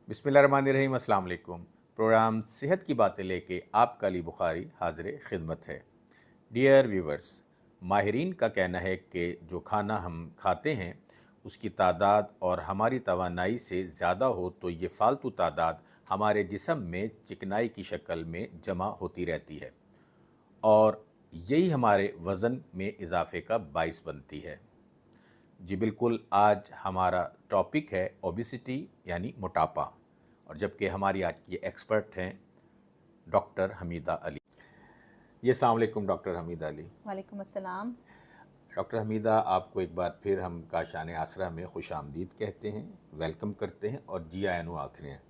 बिस्मिल्लाहिर्रहमानिर्रहीम, अस्सलाम वालेकुम। प्रोग्राम सेहत की बातें लेके आपका अली बुखारी हाजिर खिदमत है। डियर व्यूवर्स, माहिरीन का कहना है कि जो खाना हम खाते हैं उसकी तादाद और हमारी तवानाई से ज़्यादा हो तो ये फ़ालतू तादाद हमारे जिस्म में चिकनाई की शक्ल में जमा होती रहती है और यही हमारे वज़न में इजाफ़े का बाइस बनती है। जी बिल्कुल, आज हमारा टॉपिक है ओबेसिटी यानी मोटापा, और जबकि हमारी आज की एक्सपर्ट हैं डॉक्टर हमीदा अली। जी अस्सलाम वालेकुम डॉक्टर हमीदा अली। वालेकुम अस्सलाम। डॉक्टर हमीदा, आपको एक बार फिर हम काशान आसरा में खुश आमदीद कहते हैं, वेलकम करते हैं और जी आयन आखिर हैं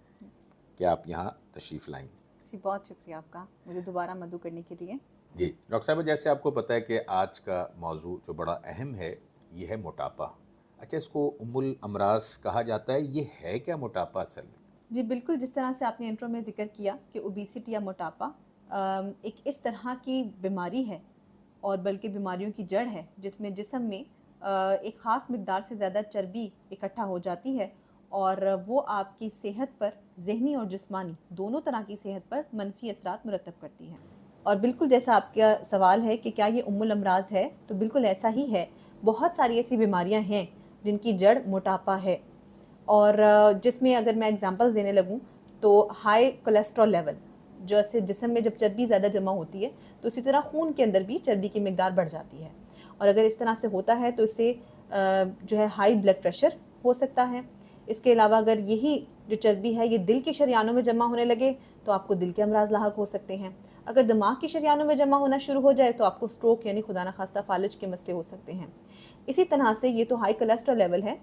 कि आप यहाँ तशरीफ़ लाएँ। जी, बहुत शुक्रिया आपका मुझे दोबारा मदऊ करने के लिए। जी डॉक्टर साहब, जैसे आपको पता है कि आज का मौजू जो बड़ा अहम है ये है मोटापा। अच्छा, इसको उम्मुल अमराज कहा जाता है, ये है क्या मोटापा असल में? जी बिल्कुल, जिस तरह से आपने इंट्रो में ज़िक्र किया कि ओबेसिटी या मोटापा एक इस तरह की बीमारी है और बल्कि बीमारियों की जड़ है जिसमें जिस्म में एक ख़ास मिक़दार से ज़्यादा चर्बी इकट्ठा हो जाती है और वो आपकी सेहत पर, ज़हनी और जिस्मानी दोनों तरह की सेहत पर मनफ़ी असरात मुरतब करती है। और बिल्कुल जैसा आपका सवाल है कि क्या ये उम्मुल अमराज़ है, तो बिल्कुल ऐसा ही है। बहुत सारी ऐसी बीमारियाँ हैं जिनकी जड़ मोटापा है और जिसमें अगर मैं एग्जांपल्स देने लगूँ तो हाई कोलेस्ट्रॉल लेवल, जैसे जिस्म में जब चर्बी ज़्यादा जमा होती है तो इसी तरह खून के अंदर भी चर्बी की मिकदार बढ़ जाती है और अगर इस तरह से होता है तो इससे जो है हाई ब्लड प्रेशर हो सकता है। इसके अलावा अगर यही जो चर्बी है ये दिल की शरियानों में जमा होने लगे तो आपको दिल के अमराज लाहक हो सकते हैं। अगर दिमाग की शरियानों में जमा होना शुरू हो जाए तो आपको स्ट्रोक यानी खुदा न खास्ता फालिज के मसले हो सकते हैं। इसी तरह से ये तो हाई कोलेस्ट्रॉल लेवल है,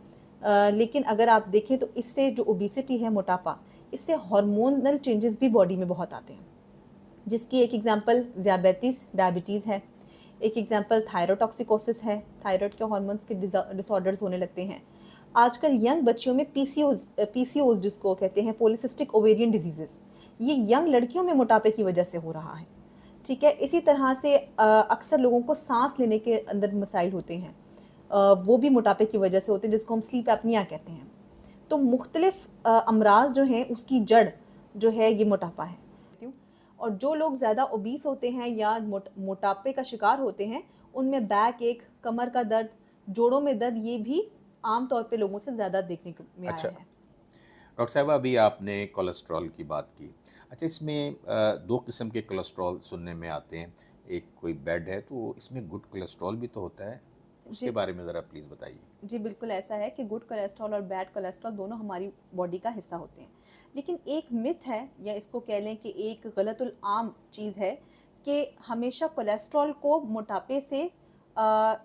लेकिन अगर आप देखें तो इससे जो ओबेसिटी है, मोटापा, इससे हार्मोनल चेंजेस भी बॉडी में बहुत आते हैं, जिसकी एक एग्जांपल डायबिटीज़ है, एक एग्जांपल थायरोटॉक्सिकोसिस है, थायराइड के हार्मोन्स के डिसऑर्डर्स होने लगते हैं। आजकल यंग बच्चियों में पीसीओज जिसको कहते हैं पॉलीसिस्टिक ओवेरियन डिजीजेस, ये यंग लड़कियों में मोटापे की वजह से हो रहा है। ठीक है, इसी तरह से अक्सर लोगों को सांस लेने के अंदर मसाइल होते हैं, वो भी मोटापे की वजह से होते हैं, जिसको हम स्लीप एपनिया कहते हैं। तो मुख्तलिफ अमराज जो हैं उसकी जड़ जो है ये मोटापा है। और जो लोग ज़्यादा ओबीस होते हैं या मोटापे का शिकार होते हैं उनमें बैक एक, कमर का दर्द, जोड़ों में दर्द, ये भी आम तौर पे लोगों से ज़्यादा देखने में आया अच्छा है। डॉक्टर साहब, अभी आपने कोलेस्ट्रॉल की बात की। अच्छा, इसमें दो किस्म के कोलेस्ट्रॉल सुनने में आते हैं। एक कोई बैड है, तो इसमें गुड कोलेस्ट्रॉल भी तो होता है, उसके जी बारे में ज़रा प्लीज़ बताइए। जी बिल्कुल ऐसा है कि गुड कोलेस्ट्रॉल और बैड कोलेस्ट्रॉल दोनों हमारी बॉडी का हिस्सा होते हैं, लेकिन एक मिथ है या इसको कह लें कि एक गलतुल आम चीज़ है कि हमेशा कोलेस्ट्रॉल को मोटापे से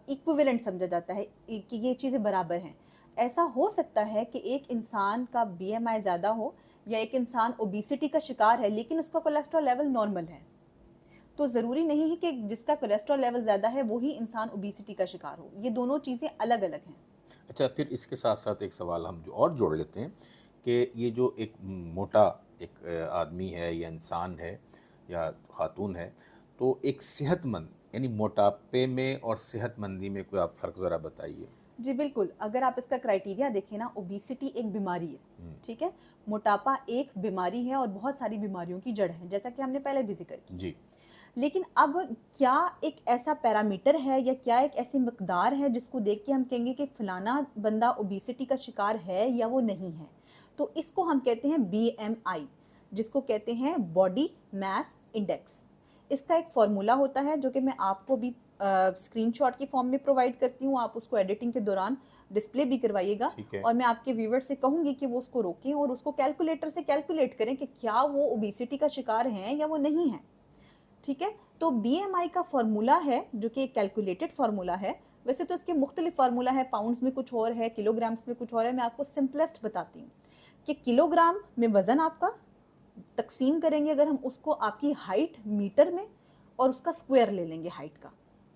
इक्विवेलेंट समझा जाता है कि ये चीज़ें बराबर हैं। ऐसा हो सकता है कि एक इंसान का बीएमआई ज़्यादा हो या एक इंसान ओबेसिटी का शिकार है लेकिन उसका कोलेस्ट्रॉल लेवल नॉर्मल है, तो ज़रूरी नहीं है कि जिसका कोलेस्ट्रॉल लेवल ज़्यादा है वही इंसान ओबेसिटी का शिकार हो। ये दोनों चीज़ें अलग-अलग हैं। अच्छा, फिर इसके साथ-साथ एक सवाल हम जो और जोड़ लेते हैं कि ये जो एक मोटा एक आदमी है या इंसान है या खातून है, तो एक सेहतमंद यानी मोटापे में और सेहतमंदी में कोई आप फ़र्क ज़रा बताइए? जी बिल्कुल, अगर आप इसका क्राइटेरिया देखें ना, ओबेसिटी एक बीमारी है, हुँ, ठीक है? मोटापा एक बीमारी है और बहुत सारी बीमारियों की जड़ है, जैसा कि हमने पहले भी ज़िक्र किया। जी। लेकिन अब क्या एक ऐसा पैरामीटर है या क्या एक ऐसी मिकदार है जिसको देख के हम कहेंगे कि फलाना बंदा ओबेसिटी का शिकार है या वो नहीं है? तो इसको हम कहते हैं बीएमआई, जिसको कहते हैं बॉडी मास इंडेक्स। इसका एक फ़ॉर्मूला होता है जो कि मैं आपको भी स्क्रीनशॉट की फ़ॉर्म में प्रोवाइड करती हूँ, आप उसको एडिटिंग के दौरान डिस्प्ले भी करवाइएगा ठीक है। और मैं आपके व्यूअर्स से कहूँगी कि वो उसको रोकें और उसको कैलकुलेटर से कैलकुलेट करें कि क्या वो ओबेसिटी का शिकार हैं या वो नहीं हैं। ठीक है? तो बीएमआई का फ़ॉर्मूला है जो कि एक कैलकुलेटेड फ़ॉर्मूला है। वैसे तो इसके मुख्तलिफ फ़ॉर्मूला है, पाउंड्स में कुछ और है, किलोग्राम्स में कुछ और है। मैं आपको सिंपलेस्ट बताती हूँ कि किलोग्राम में वज़न आपका तक़सीम करेंगे अगर हम उसको आपकी हाइट मीटर में और उसका स्क्वायर ले लेंगे हाइट का,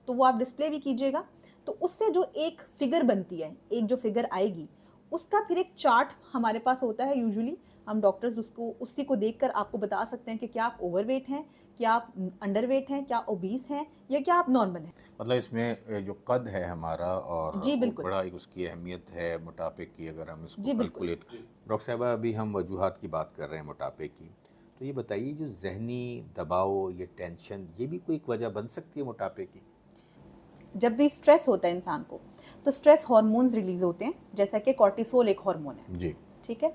तो वो आप डिस्प्ले भी कीजिएगा। तो उससे जो एक फ़िगर बनती है, एक जो फ़िगर आएगी, उसका फिर एक चार्ट हमारे पास होता है यूजुअली हम डॉक्टर्स उसको उसी को देखकर आपको बता सकते हैं कि क्या आप ओवरवेट हैं, क्या आप अंडरवेट हैं, क्या ओबीस हैं, या क्या आप नॉर्मल हैं। मतलब इसमें जो कद है हमारा और जी वो बिल्कुल। बड़ा एक उसकी अहमियत है मोटापे की, अगर हम इसको जी बिल्कुल। कैलकुलेट। डॉक्टर साहबा, अभी हम वजूहात की बात कर रहे हैं मोटापे की, तो ये बताइए जो जहनी दबाव, ये टेंशन, ये भी कोई एक वजह बन सकती है मोटापे की? जब भी स्ट्रेस होता है इंसान को, तो स्ट्रेस हार्मोन्स रिलीज होते हैं, जैसा कि कॉर्टिसोल एक हार्मोन है। जी। ठीक है।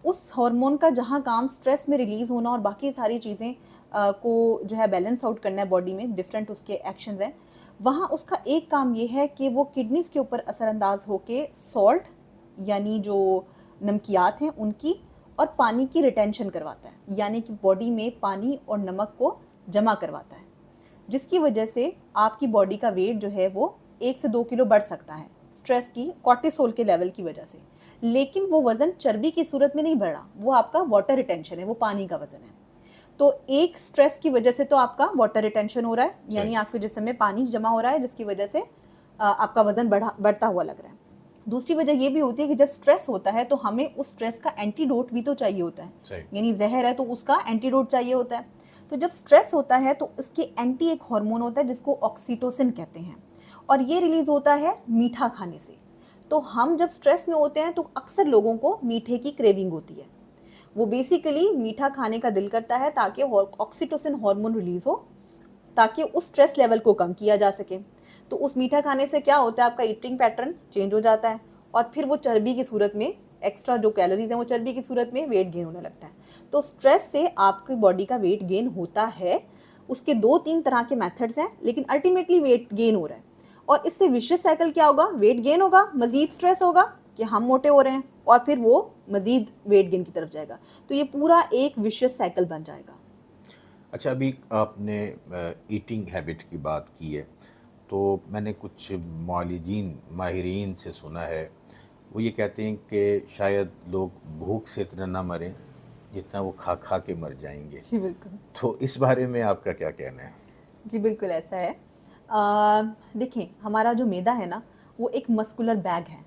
उस हार्मोन का जहाँ काम स्ट्रेस में रिलीज होना और बाकी सारी चीज़ें को जो है बैलेंस आउट करना है बॉडी में, डिफरेंट उसके एक्शंस हैं, वहाँ उसका एक काम ये है कि वो किडनीज के ऊपर असरअंदाज होके सॉल्ट यानी जो नमकियात हैं उनकी और पानी की रिटेंशन करवाता है, यानी कि बॉडी में पानी और नमक को जमा करवाता है, जिसकी वजह से आपकी बॉडी का वेट जो है वो 1 से 2 किलो बढ़ सकता है स्ट्रेस की कॉर्टिसोल के लेवल की वजह से। लेकिन वो वज़न चर्बी की सूरत में नहीं बढ़ रहा, वो आपका वाटर रिटेंशन है, वो पानी का वज़न है। तो एक स्ट्रेस की वजह से तो आपका वाटर रिटेंशन हो रहा है, यानी आपके जिस्म में पानी जमा हो रहा है, जिसकी वजह से आपका वज़न बढ़ता हुआ लग रहा है। दूसरी वजह ये भी होती है कि जब स्ट्रेस होता है तो हमें उस स्ट्रेस का एंटीडोट भी तो चाहिए होता है, यानी जहर है तो उसका एंटीडोट चाहिए होता है। तो जब स्ट्रेस होता है तो उसके एंटी एक हार्मोन होता है जिसको ऑक्सीटोसिन कहते हैं, और ये रिलीज होता है मीठा खाने से। तो हम जब स्ट्रेस में होते हैं तो अक्सर लोगों को मीठे की क्रेविंग होती है, वो बेसिकली मीठा खाने का दिल करता है ताकि ऑक्सीटोसिन हार्मोन रिलीज हो, ताकि उस स्ट्रेस लेवल को कम किया जा सके। तो उस मीठा खाने से क्या होता है, आपका ईटिंग पैटर्न चेंज हो जाता है और फिर वो चर्बी की सूरत में, एक्स्ट्रा जो कैलोरीज हैं वो चर्बी की सूरत में वेट गेन होने लगता है। तो स्ट्रेस से आपकी बॉडी का वेट गेन होता है। उसके 2-3 तरह के मेथड्स हैं, लेकिन अल्टीमेटली वेट गेन हो रहा है। और इससे विशियस साइकिल क्या होगा, वेट गेन होगा, मजीद स्ट्रेस होगा कि हम मोटे हो रहे हैं, और फिर वो मजीद वेट गेन की तरफ जाएगा। तो ये पूरा एक विशियस साइकिल बन जाएगा। अच्छा, अभी आपने ईटिंग हैबिट की बात की है, तो मैंने कुछ मालिजीन माहिरीन से सुना है, वो ये कहते हैं कि शायद लोग भूख से इतना ना मरें जितना वो खा खा के मर जाएंगे। जी बिल्कुल। तो इस बारे में आपका क्या कहना है? जी बिल्कुल ऐसा है। देखिए, हमारा जो मैदा है ना, वो एक मस्कुलर बैग है,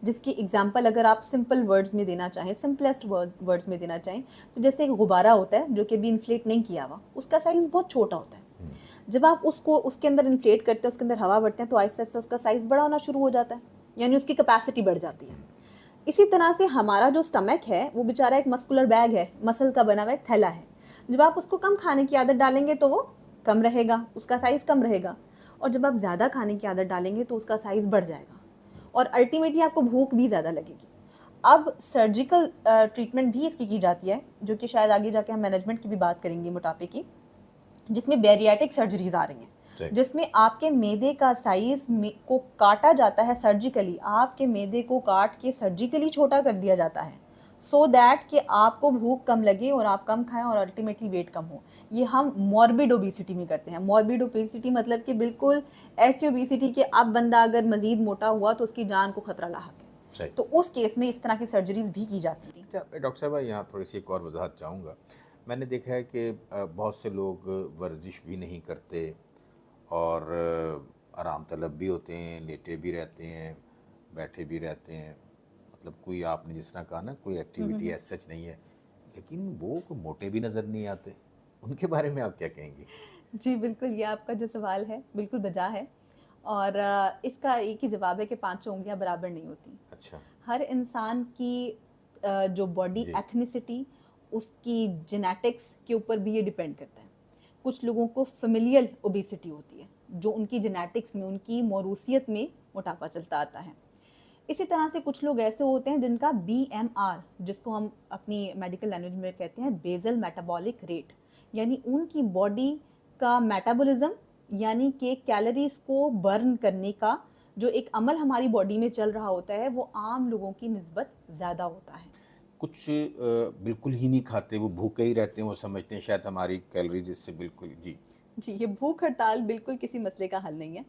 जिसकी एग्जांपल अगर आप सिंपल वर्ड्स में देना चाहें, सिंपलेस्ट वर्ड्स में देना चाहें, तो जैसे एक गुब्बारा होता है जो कि अभी इन्फ्लेट नहीं किया हुआ, उसका साइज़ बहुत छोटा होता है। जब आप उसको उसके अंदर इन्फ्लेट करते हैं, उसके अंदर हवा भरते हैं, तो आहिस्ता आहिस्ता उसका साइज़ बड़ा होना शुरू हो जाता है, यानी उसकी कैपेसिटी बढ़ जाती है। इसी तरह से हमारा जो स्टमक है वो बेचारा एक मस्कुलर बैग है, मसल का बना हुआ एक थैला है। जब आप उसको कम खाने की आदत डालेंगे तो वो कम रहेगा, उसका साइज़ कम रहेगा, और जब आप ज़्यादा खाने की आदत डालेंगे तो उसका साइज़ बढ़ जाएगा, और अल्टीमेटली आपको भूख भी ज़्यादा लगेगी। अब सर्जिकल ट्रीटमेंट भी इसकी की जाती है, जो कि शायद आगे जाके हम मैनेजमेंट की भी बात करेंगे मोटापे की, जिसमें बैरियाटिक सर्जरीज आ रही हैं, जिसमें आपके मैदे का साइज को काटा जाता है सर्जिकली, आपके मैदे को काट के सर्जिकली छोटा कर दिया जाता है, सो दैट कि आपको भूख कम लगे और आप कम खाएं और अल्टीमेटली वेट कम हो। ये हम मॉर्बिड ओबेसिटी में करते हैं। मॉर्बिड ओबेसिटी मतलब कि बिल्कुल ऐसी ओबेसिटी कि अब बंदा अगर मजीद मोटा हुआ तो उसकी जान को खतरा लाक है, तो उस केस में इस तरह की सर्जरीज भी की जाती थी। अच्छा डॉक्टर साहब, यहाँ थोड़ी सी एक और वजाहत चाहूँगा। मैंने देखा है कि बहुत से लोग वर्जिश भी नहीं करते और आराम तलब भी होते हैं, लेटे भी रहते हैं, बैठे भी रहते हैं, मतलब कोई, आपने जिस तरह कहा ना, कोई एक्टिविटी एज सच नहीं है, लेकिन वो मोटे भी नज़र नहीं आते। उनके बारे में आप क्या कहेंगी? जी बिल्कुल, ये आपका जो सवाल है बिल्कुल बजा है, और इसका एक ही जवाब है कि पांचों उंगलियां बराबर नहीं होती। अच्छा। हर इंसान की जो बॉडी एथनिसिटी, उसकी जेनेटिक्स के ऊपर भी ये डिपेंड करता है। कुछ लोगों को फेमिलियल ओबेसिटी होती है, जो उनकी जेनेटिक्स में, उनकी मौरूसियत में मोटापा चलता आता है। इसी तरह से कुछ लोग ऐसे होते हैं जिनका BMR, जिसको हम अपनी मेडिकल लैंग्वेज में कहते हैं बेसल मेटाबॉलिक रेट, यानी उनकी बॉडी का मेटाबॉलिज्म, यानी कि कैलोरीज को बर्न करने का जो एक अमल हमारी बॉडी में चल रहा होता है, वो आम लोगों की निस्बत ज़्यादा होता है। कुछ बिल्कुल ही नहीं खाते, वो भूखे ही रहते हैं, वो समझते हैं शायद हमारी कैलोरीज इससे बिल्कुल। जी जी, ये भूख हड़ताल बिल्कुल किसी मसले का हल नहीं है।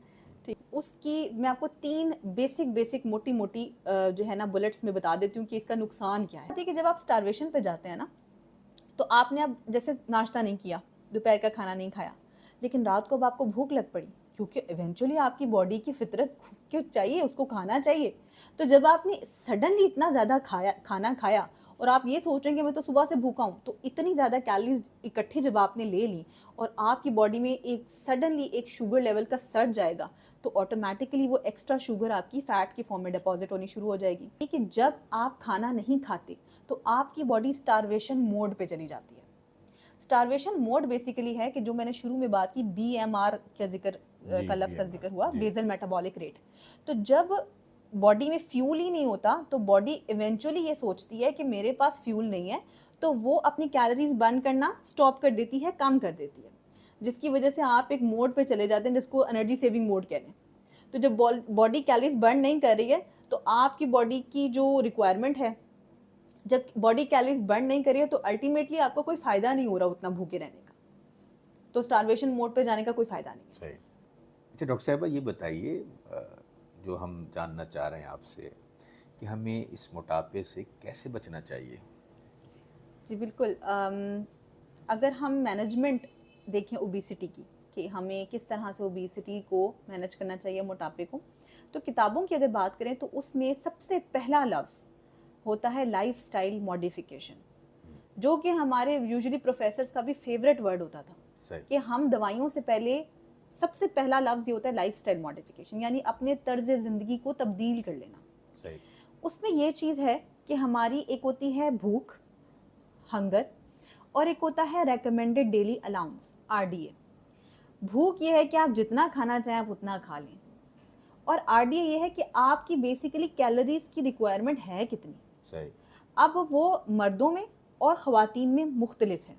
ठीक, उसकी मैं आपको 3 बेसिक मोटी मोटी जो है ना बुलेट्स में बता देती हूँ कि इसका नुकसान क्या है। कि जब आप स्टारवेशन पे जाते हैं ना, तो आपने अब जैसे नाश्ता नहीं किया, दोपहर का खाना नहीं खाया, लेकिन रात को अब आपको भूख लग पड़ी, क्योंकि इवेंचुअली आपकी बॉडी की फितरत क्यों चाहिए, उसको खाना चाहिए। तो जब आपने सडनली इतना ज़्यादा खाना खाया और आप ये सोच रहे हैं कि मैं तो सुबह से भूखा हूँ, तो इतनी ज़्यादा कैलोरीज इकट्ठी जब आपने ले ली और आपकी बॉडी में एक सडनली एक शुगर लेवल का सर्ज जाएगा, तो ऑटोमेटिकली वो एक्स्ट्रा शुगर आपकी फैट की फॉर्म में डिपॉजिट होनी शुरू हो जाएगी। लेकिन जब आप खाना नहीं खाते तो आपकी बॉडी स्टारवेशन मोड पे चली जाती है। स्टारवेशन मोड बेसिकली है कि जो मैंने शुरू में बात की BMR का जिक्र का लफ्ज़ का जिक्र हुआ, बेसल मेटाबॉलिक रेट। तो जब बॉडी में फ्यूल ही नहीं होता तो बॉडी इवेंचुअली ये सोचती है कि मेरे पास फ्यूल नहीं है, तो वो अपनी कैलोरीज बर्न करना स्टॉप कर देती है, कम कर देती है, जिसकी वजह से आप एक मोड पे चले जाते हैं जिसको एनर्जी सेविंग मोड कहते हैं। तो जब बॉडी कैलोरीज बर्न नहीं कर रही है तो आपकी बॉडी की जो रिक्वायरमेंट है, जब बॉडी कैलोरीज बर्न नहीं कर रही है तो अल्टीमेटली आपको कोई फ़ायदा नहीं हो रहा उतना भूखे रहने का, तो स्टारवेशन मोड पे जाने का कोई फ़ायदा नहीं है। सही। अच्छा डॉक्टर साहिबा, ये बताइए जो हम जानना चाह रहे हैं आपसे कि हमें इस मोटापे से कैसे बचना चाहिए? जी बिल्कुल। अगर हम मैनेजमेंट देखें ओबेसिटी की कि हमें किस तरह से ओबेसिटी को मैनेज करना चाहिए, मोटापे को, तो किताबों की अगर बात करें तो उसमें सबसे पहला लफ्ज़ होता है लाइफस्टाइल मॉडिफिकेशन, जो कि हमारे यूजुअली प्रोफेसर्स का भी फेवरेट वर्ड होता था कि हम दवाइयों से पहले सबसे पहला लफ्ज़ ये होता है लाइफस्टाइल मॉडिफिकेशन, यानी अपने तर्ज ज़िंदगी को तब्दील कर लेना। सही। उसमें ये चीज़ है कि हमारी एक होती है भूख, हंगर, और एक होता है रेकमेंडेड डेली अलाउंस, RDA। भूख ये है कि आप जितना खाना चाहें आप उतना खा लें, और RDA ये है कि आपकी बेसिकली कैलोरीज की रिक्वायरमेंट है कितनी। सही। अब वो मर्दों में और ख़वातीन में मुख्तलिफ है।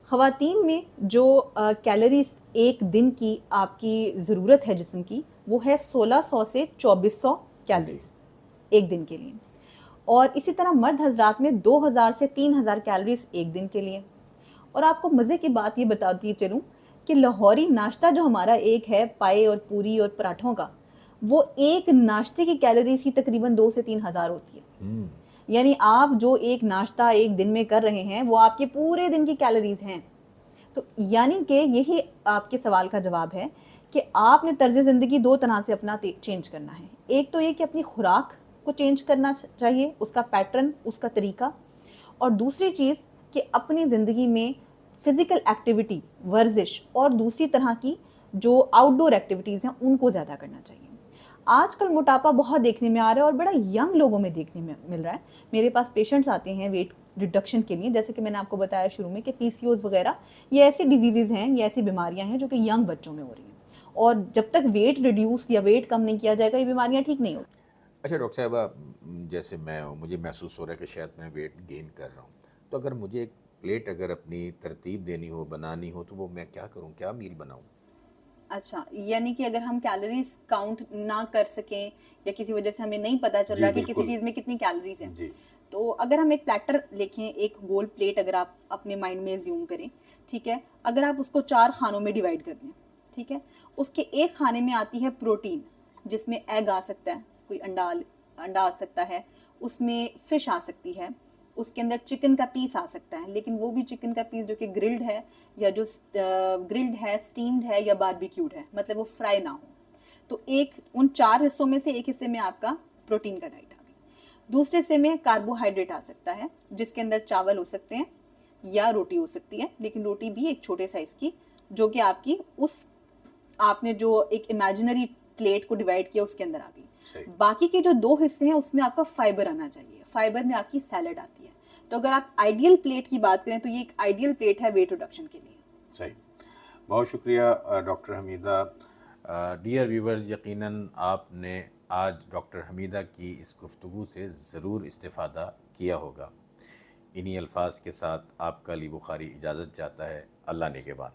ख़वातीन में जो कैलोरीज एक दिन की आपकी ज़रूरत है जिस्म की, वो है 1600 से 2400 कैलोरीज एक दिन के लिए, और इसी तरह मर्द हजरात में 2000 से 3000 कैलोरीज एक दिन के लिए। और आपको मज़े की बात ये बताती चलूँ कि लाहौरी नाश्ता जो हमारा एक है पाए और पूरी और पराठों का, वो एक नाश्ते की कैलोरीज की तकरीबन 2 से 3000 होती है। यानी आप जो एक नाश्ता एक दिन में कर रहे हैं वो आपके पूरे दिन की कैलोरीज हैं। तो यानी कि यही आपके सवाल का जवाब है कि आपने तर्ज ज़िंदगी दो तरह से अपना चेंज करना है। एक तो ये कि अपनी खुराक को चेंज करना चाहिए, उसका पैटर्न, उसका तरीका, और दूसरी चीज़ कि अपनी ज़िंदगी में फ़िज़िकल एक्टिविटी, वर्जिश और दूसरी तरह की जो आउटडोर एक्टिविटीज़ हैं उनको ज़्यादा करना चाहिए। आजकल मोटापा बहुत देखने में आ रहा है और बड़ा यंग लोगों में देखने में मिल रहा है। मेरे पास पेशेंट्स आते हैं वेट रिडक्शन के लिए, जैसे कि मैंने आपको बताया शुरू में कि PCOS वगैरह, ये ऐसी डिजीज़ हैं, ये ऐसी बीमारियां हैं जो कि यंग बच्चों में हो रही हैं, और जब तक वेट रिड्यूस या वेट कम नहीं किया जाएगा ये बीमारियां ठीक नहीं होती। अच्छा डॉक्टर साहिबा, जैसे मुझे महसूस हो रहा है कि शायद मैं वेट गेन कर रहा हूँ, तो अगर मुझे एक प्लेट अगर अपनी तरतीब देनी हो, बनानी हो, तो वो मैं क्या करूँ, क्या मील बनाऊँ? अच्छा, यानी कि अगर हम कैलोरीज काउंट ना कर सकें या किसी वजह से हमें नहीं पता चल रहा कि किसी चीज़ में कितनी कैलोरीज हैं, तो अगर हम एक प्लेटर लिखें, एक गोल प्लेट अगर आप अपने माइंड में ज़ूम करें, ठीक है, अगर आप उसको 4 खानों में डिवाइड कर दें, ठीक है, उसके एक खाने में आती है प्रोटीन, जिसमें एग आ सकता है, कोई अंडा आ सकता है, उसमें फिश आ सकती है, उसके अंदर चिकन का पीस आ सकता है, लेकिन वो भी चिकन का पीस जो कि ग्रिल्ड है या जो ग्रिल्ड है, स्टीम्ड है या बारबेक्यूड है, मतलब वो फ्राई ना हो। तो एक उन 4 हिस्सों में से एक हिस्से में आपका प्रोटीन का डाइट आ गई। दूसरे हिस्से में कार्बोहाइड्रेट आ सकता है, जिसके अंदर चावल हो सकते हैं या रोटी हो सकती है, लेकिन रोटी भी एक छोटे साइज की, जो कि आपकी उस आपने जो एक इमेजिनरी प्लेट को डिवाइड किया उसके अंदर आ गई। बाकी के जो 2 हिस्से हैं उसमें आपका फाइबर आना चाहिए, फाइबर में आपकी सैलड आती है। तो अगर आप आइडियल प्लेट की बात करें तो ये एक आइडियल प्लेट है वेट रिडक्शन के लिए। सही। बहुत शुक्रिया डॉक्टर हमीदा। डियर व्यूवर्स, यकीनन आपने आज डॉक्टर हमीदा की इस गुफ्तगू से ज़रूर इस्तिफ़ादा किया होगा। इन्हीं अल्फाज के साथ आपका अली बुखारी इजाज़त चाहता है। अल्लाह निगहबान।